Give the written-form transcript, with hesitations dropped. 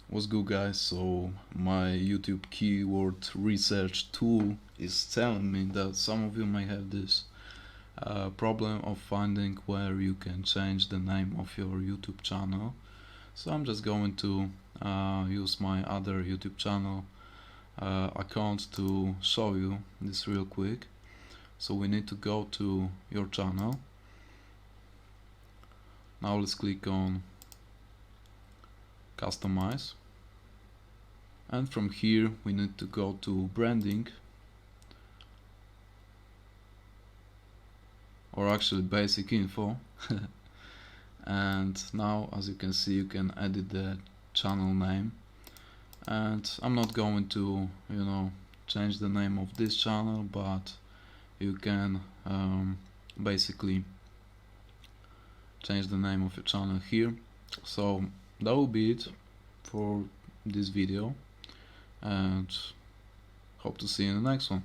What's good, guys? So my YouTube keyword research tool is telling me that some of you may have this problem of finding where you can change the name of your YouTube channel. So I'm just going to use my other YouTube channel account to show you this real quick. So we need to go to your channel. Now let's click on customize, and from here we need to go to branding, or actually basic info. And now, as you can see, you can edit the channel name, and I'm not going to change the name of this channel, but you can basically change the name of your channel here. So that will be it for this video, and hope to see you in the next one.